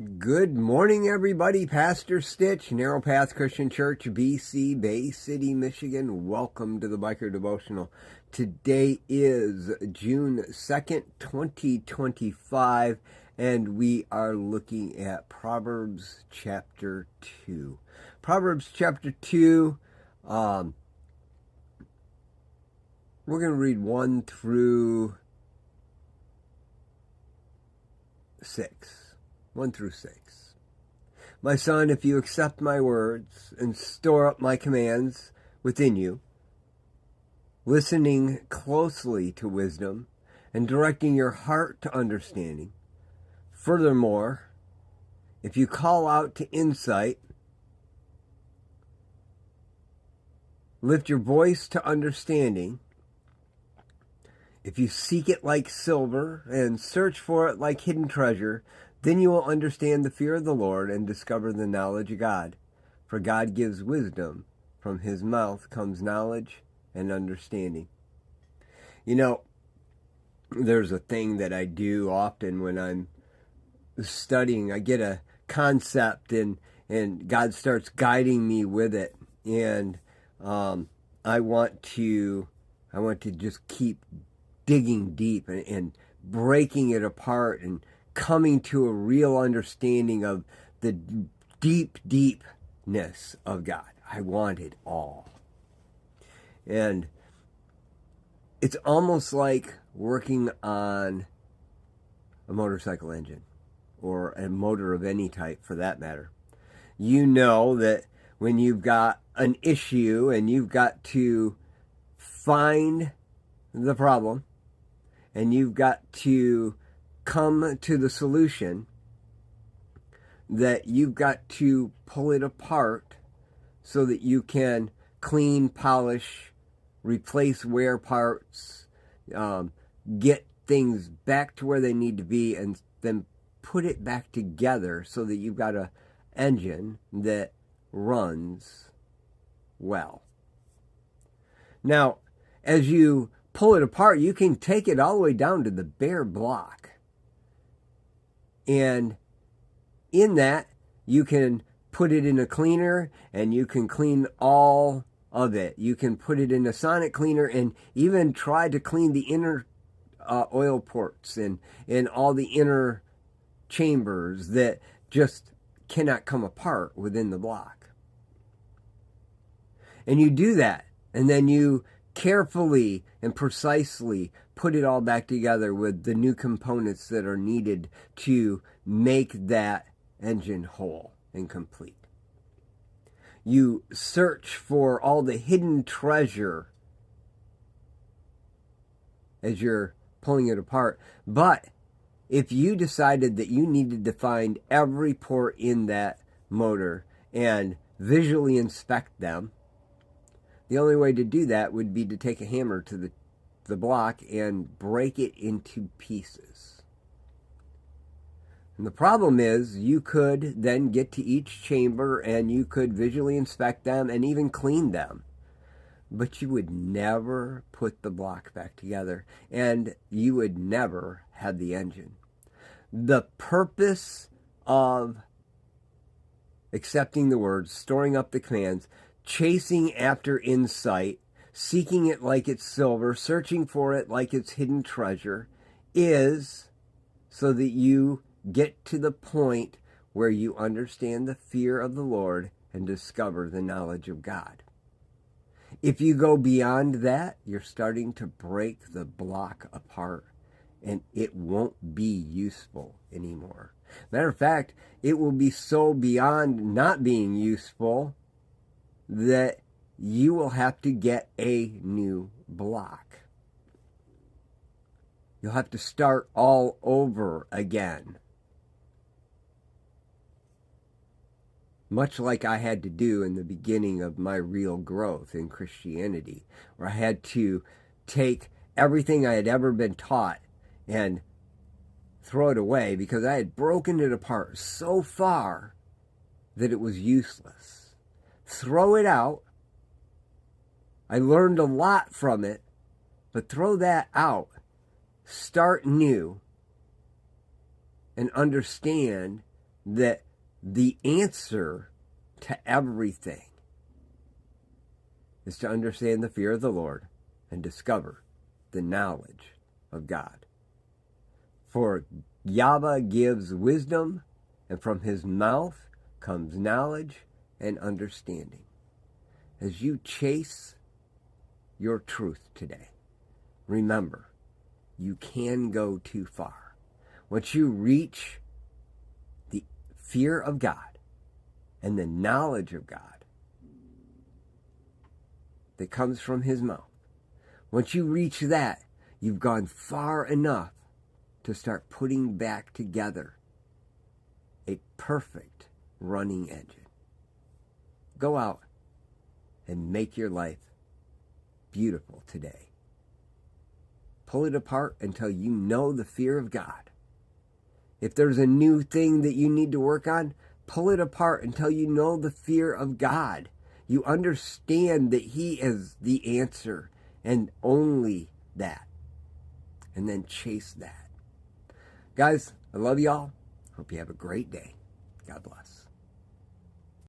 Good morning, everybody. Pastor Stitch, Narrow Path Christian Church, BC, Bay City, Michigan. Welcome to the Biker Devotional. Today is June 2nd, 2025, and we are looking at Proverbs chapter 2. Proverbs chapter 2, we're going to read 1 through 6. 1 through 6. My son, if you accept my words and store up my commands within you, listening closely to wisdom and directing your heart to understanding. Furthermore, if you call out to insight, lift your voice to understanding, if you seek it like silver and search for it like hidden treasure, then you will understand the fear of the Lord and discover the knowledge of God. For God gives wisdom. From his mouth comes knowledge and understanding. You know, there's a thing that I do often when I'm studying. I get a concept and God starts guiding me with it. And I want to just keep digging deep and breaking it apart and coming to a real understanding of the deepness of God. I want it all. And it's almost like working on a motorcycle engine or a motor of any type for that matter. You know that when you've got an issue and you've got to find the problem and you've got to come to the solution, that you've got to pull it apart so that you can clean, polish, replace wear parts, get things back to where they need to be, and then put it back together so that you've got an engine that runs well. Now, as you pull it apart, you can take it all the way down to the bare block. And in that, you can put it in a cleaner and you can clean all of it. You can put it in a sonic cleaner and even try to clean the inner oil ports and all the inner chambers that just cannot come apart within the block. And you do that, and then you carefully and precisely put it all back together with the new components that are needed to make that engine whole and complete. You search for all the hidden treasure as you're pulling it apart. But if you decided that you needed to find every port in that motor and visually inspect them, the only way to do that would be to take a hammer to the block and break it into pieces. And the problem is, you could then get to each chamber and you could visually inspect them and even clean them. But you would never put the block back together, and you would never have the engine. The purpose of accepting the words, storing up the commands, chasing after insight, seeking it like it's silver, searching for it like it's hidden treasure, is so that you get to the point where you understand the fear of the Lord and discover the knowledge of God. If you go beyond that, you're starting to break the block apart, and it won't be useful anymore. Matter of fact, it will be so beyond not being useful that you will have to get a new block. You'll have to start all over again. Much like I had to do in the beginning of my real growth in Christianity, where I had to take everything I had ever been taught and throw it away because I had broken it apart so far that it was useless. Throw it out. I learned a lot from it, but throw that out. Start new and understand that the answer to everything is to understand the fear of the Lord and discover the knowledge of God. For Yahweh gives wisdom, and from his mouth comes knowledge and understanding. As you chase your truth today, remember, you can go too far. Once you reach the fear of God and the knowledge of God that comes from his mouth, once you reach that, you've gone far enough to start putting back together a perfect running engine. Go out and make your life beautiful today. Pull it apart until you know the fear of God. If there's a new thing that you need to work on, pull it apart until you know the fear of God. You understand that he is the answer and only that. And then chase that. Guys, I love y'all. Hope you have a great day. God bless.